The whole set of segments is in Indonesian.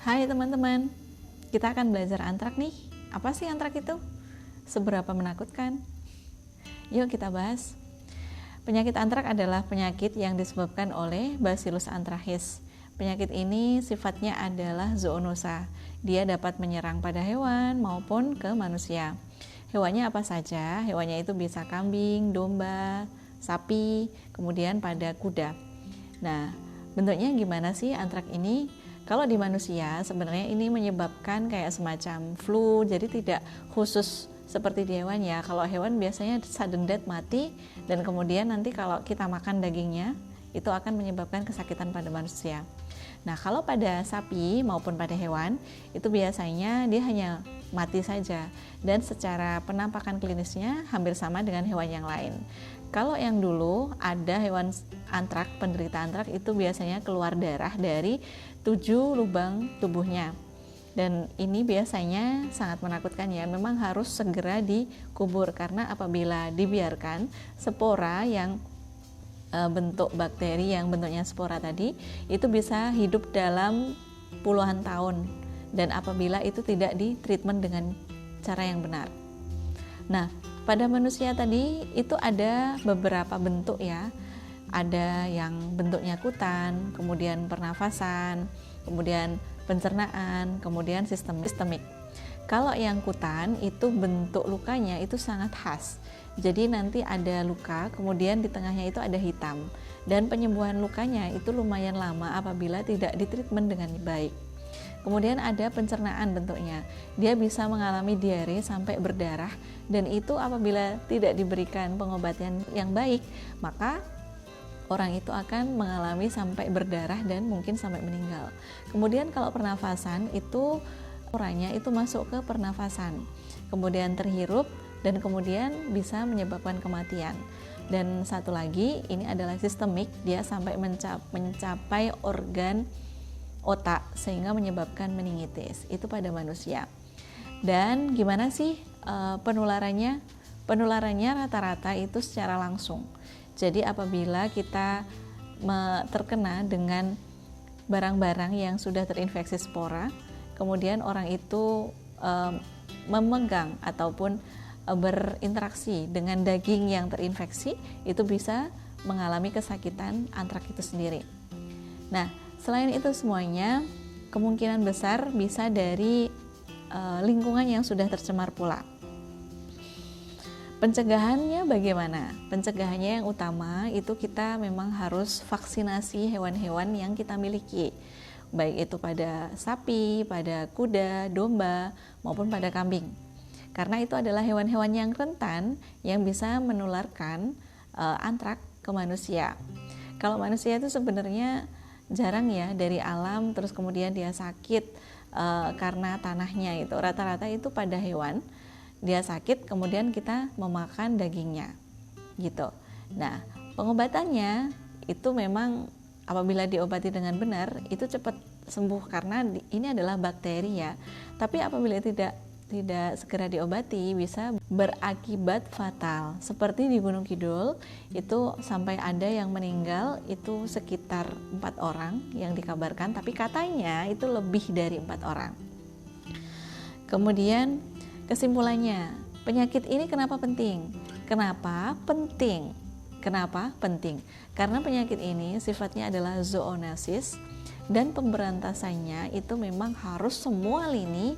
Hai teman-teman, kita akan belajar antrak nih. Apa sih antrak itu? Seberapa menakutkan? Yuk kita bahas. Penyakit antrak adalah penyakit yang disebabkan oleh Bacillus anthracis. Penyakit ini sifatnya adalah zoonosa. Dia dapat menyerang pada hewan maupun ke manusia. Hewannya apa saja? Hewannya itu bisa kambing, domba, sapi, kemudian pada kuda. Nah, bentuknya gimana sih antrak ini? Kalau di manusia sebenarnya ini menyebabkan kayak semacam flu, jadi tidak khusus seperti di hewan ya. Kalau hewan biasanya sudden death, mati, dan kemudian nanti kalau kita makan dagingnya itu akan menyebabkan kesakitan pada manusia. Nah, kalau pada sapi maupun pada hewan itu biasanya dia hanya mati saja, dan secara penampakan klinisnya hampir sama dengan hewan yang lain. Kalau yang dulu ada hewan antrak, penderita antrak itu biasanya keluar darah dari 7 lubang tubuhnya. Dan ini biasanya sangat menakutkan ya, memang harus segera dikubur karena apabila dibiarkan, spora yang bentuk bakteri yang bentuknya spora tadi itu bisa hidup dalam puluhan tahun, dan apabila itu tidak ditreatment dengan cara yang benar. Nah, pada manusia tadi itu ada beberapa bentuk ya. Ada yang bentuknya kutan, kemudian pernafasan, kemudian pencernaan, kemudian sistemik. Kalau yang kutan itu bentuk lukanya itu sangat khas. Jadi nanti ada luka, kemudian di tengahnya itu ada hitam. Dan penyembuhan lukanya itu lumayan lama apabila tidak ditreatment dengan baik. Kemudian ada pencernaan bentuknya. Dia bisa mengalami diare sampai berdarah, dan itu apabila tidak diberikan pengobatan yang baik, maka orang itu akan mengalami sampai berdarah dan mungkin sampai meninggal. Kemudian kalau pernafasan itu orangnya itu masuk ke pernafasan, kemudian terhirup dan kemudian bisa menyebabkan kematian. Dan satu lagi ini adalah sistemik, dia sampai mencapai organ otak sehingga menyebabkan meningitis. Itu pada manusia. Dan gimana sih penularannya? Penularannya rata-rata itu secara langsung. Jadi apabila kita terkena dengan barang-barang yang sudah terinfeksi spora, kemudian orang itu memegang ataupun berinteraksi dengan daging yang terinfeksi, itu bisa mengalami kesakitan antrak itu sendiri. Nah, selain itu semuanya kemungkinan besar bisa dari lingkungan yang sudah tercemar pula. Pencegahannya bagaimana? Pencegahannya yang utama itu kita memang harus vaksinasi hewan-hewan yang kita miliki, baik itu pada sapi, pada kuda, domba, maupun pada kambing. Karena itu adalah hewan-hewan yang rentan yang bisa menularkan antrak ke manusia. Kalau manusia itu sebenarnya jarang ya dari alam terus kemudian dia sakit karena tanahnya itu. Rata-rata itu pada hewan dia sakit kemudian kita memakan dagingnya gitu. Nah, pengobatannya itu memang apabila diobati dengan benar itu cepat sembuh karena ini adalah bakteri ya. Tapi apabila tidak segera diobati bisa berakibat fatal. Seperti di Gunung Kidul itu sampai ada yang meninggal itu sekitar 4 orang yang dikabarkan, tapi katanya itu lebih dari 4 orang. Kemudian kesimpulannya, penyakit ini kenapa penting? Kenapa penting? Karena penyakit ini sifatnya adalah zoonosis dan pemberantasannya itu memang harus semua lini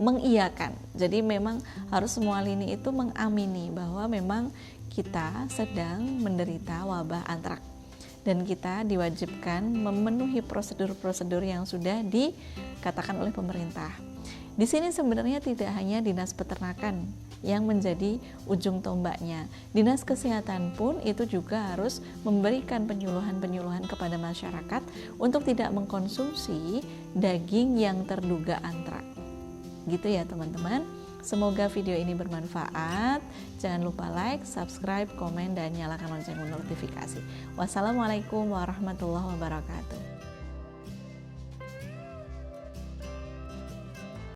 mengiyakan. Jadi memang harus semua lini itu mengamini bahwa memang kita sedang menderita wabah antrak dan kita diwajibkan memenuhi prosedur-prosedur yang sudah dikatakan oleh pemerintah. Di sini sebenarnya tidak hanya Dinas Peternakan yang menjadi ujung tombaknya. Dinas Kesehatan pun itu juga harus memberikan penyuluhan-penyuluhan kepada masyarakat untuk tidak mengkonsumsi daging yang terduga antrak. Gitu ya teman-teman. Semoga video ini bermanfaat. Jangan lupa like, subscribe, komen, dan nyalakan lonceng notifikasi. Wassalamualaikum warahmatullahi wabarakatuh.